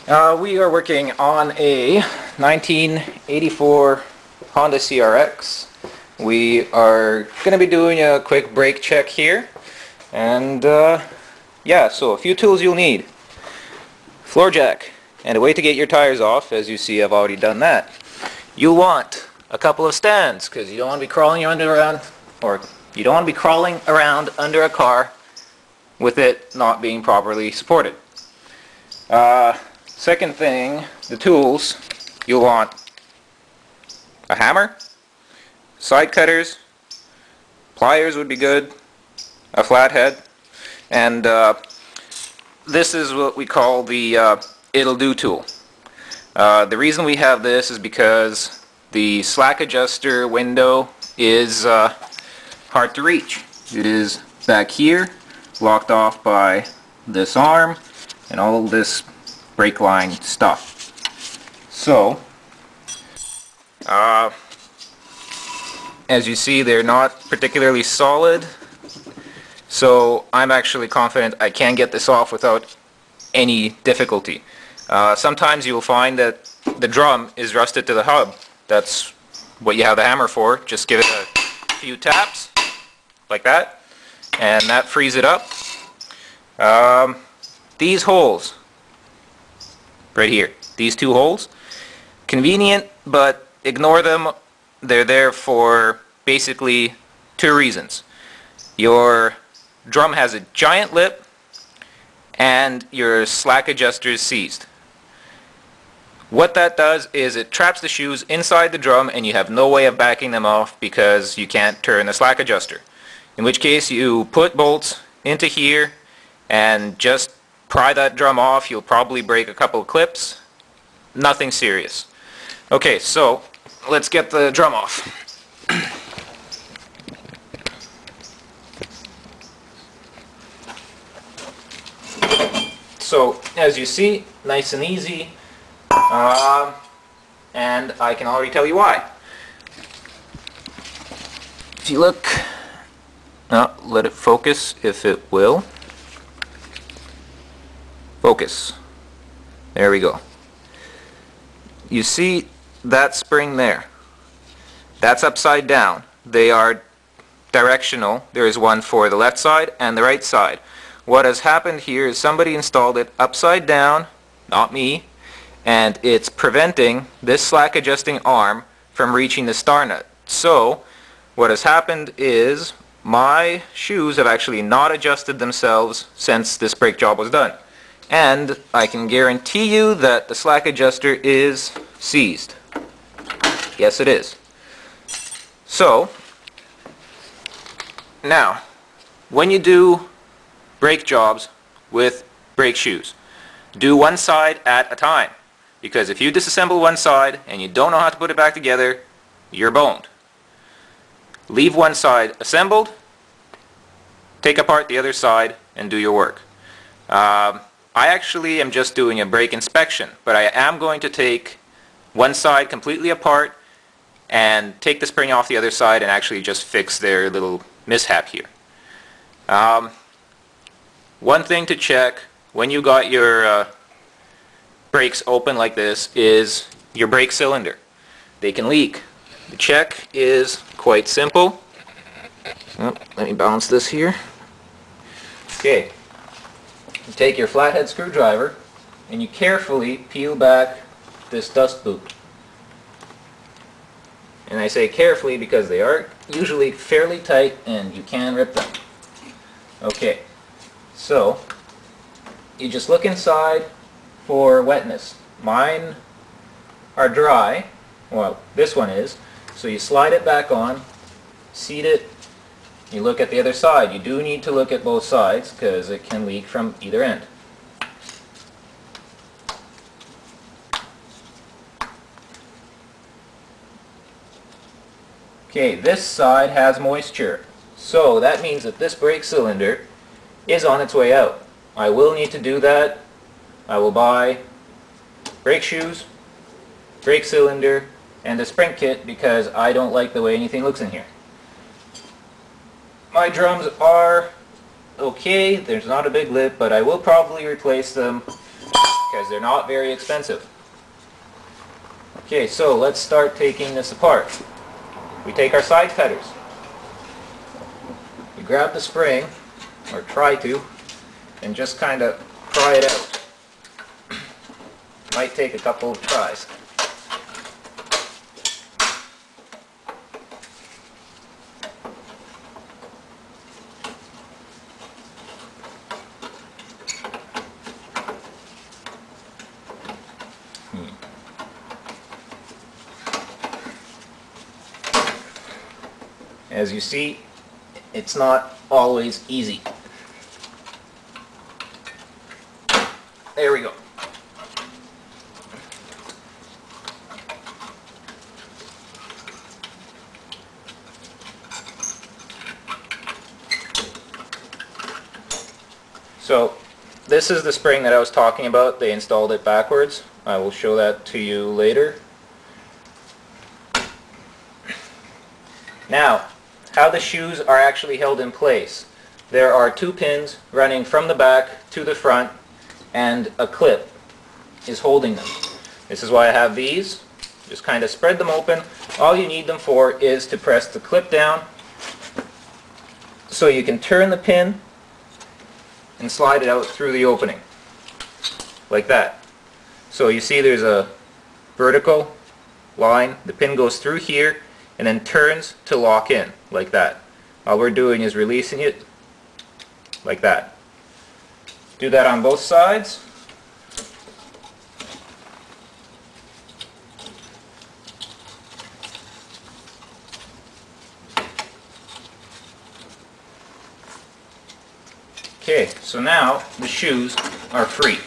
We are working on a 1984 Honda CRX. We are going to be doing a quick brake check here. And yeah, so a few tools you'll need. Floor jack and a way to get your tires off. As you see, I've already done that. You'll want a couple of stands because you don't want to be crawling around under a car with it not being properly supported. Second thing, the tools, you'll want a hammer, side cutters, pliers would be good, a flathead, and this is what we call the it'll do tool. The reason we have this is because the slack adjuster window is hard to reach. It is back here, locked off by this arm and all this brake line stuff. So as you see, they're not particularly solid, so I'm actually confident I can get this off without any difficulty. Sometimes you'll find that the drum is rusted to the hub. That's what you have the hammer for. Just give it a few taps like that and that frees it up. These holes right here, these two holes, convenient, but ignore them. They're there for basically two reasons. Your drum has a giant lip and your slack adjuster is seized. What that does is it traps the shoes inside the drum and you have no way of backing them off because you can't turn the slack adjuster. In which case you put bolts into here and just pry that drum off. You'll probably break a couple of clips. Nothing serious. Okay, so let's get the drum off. So as you see, nice and easy, and I can already tell you why. If you look, let it focus if it will. Focus. There we go. You see that spring there? That's upside down. They are directional. There is one for the left side and the right side. What has happened here is somebody installed it upside down, not me, and it's preventing this slack adjusting arm from reaching the star nut. So what has happened is my shoes have actually not adjusted themselves since this brake job was done. And I can guarantee you that the slack adjuster is seized. Yes, it is. So, now, when you do brake jobs with brake shoes, do one side at a time. Because if you disassemble one side and you don't know how to put it back together, you're boned. Leave one side assembled, take apart the other side, and do your work. I actually am just doing a brake inspection, but I am going to take one side completely apart and take the spring off the other side and actually just fix their little mishap here. One thing to check when you got your brakes open like this is your brake cylinder. They can leak. The check is quite simple. Oh, let me balance this here. Okay. You take your flathead screwdriver and you carefully peel back this dust boot. And I say carefully because they are usually fairly tight and you can rip them. Okay, so you just look inside for wetness. Mine are dry, well this one is, so you slide it back on, seat it. You look at the other side. You do need to look at both sides because it can leak from either end. Okay, this side has moisture. So that means that this brake cylinder is on its way out. I will need to do that. I will buy brake shoes, brake cylinder, and a spring kit because I don't like the way anything looks in here. My drums are okay, there's not a big lip, but I will probably replace them because they're not very expensive. Okay, so let's start taking this apart. We take our side cutters. You grab the spring, or try to, and just kind of pry it out. Might take a couple of tries. As you see, it's not always easy. There we go. So this is the spring that I was talking about. They installed it backwards. I will show that to you later. Now, how the shoes are actually held in place. There are 2 pins running from the back to the front, and a clip is holding them. This is why I have these. Just kind of spread them open. All you need them for is to press the clip down so you can turn the pin and slide it out through the opening, like that. So you see there's a vertical line. The pin goes through here and then turns to lock in, like that. All we're doing is releasing it, like that. Do that on both sides. Okay, so now the shoes are free.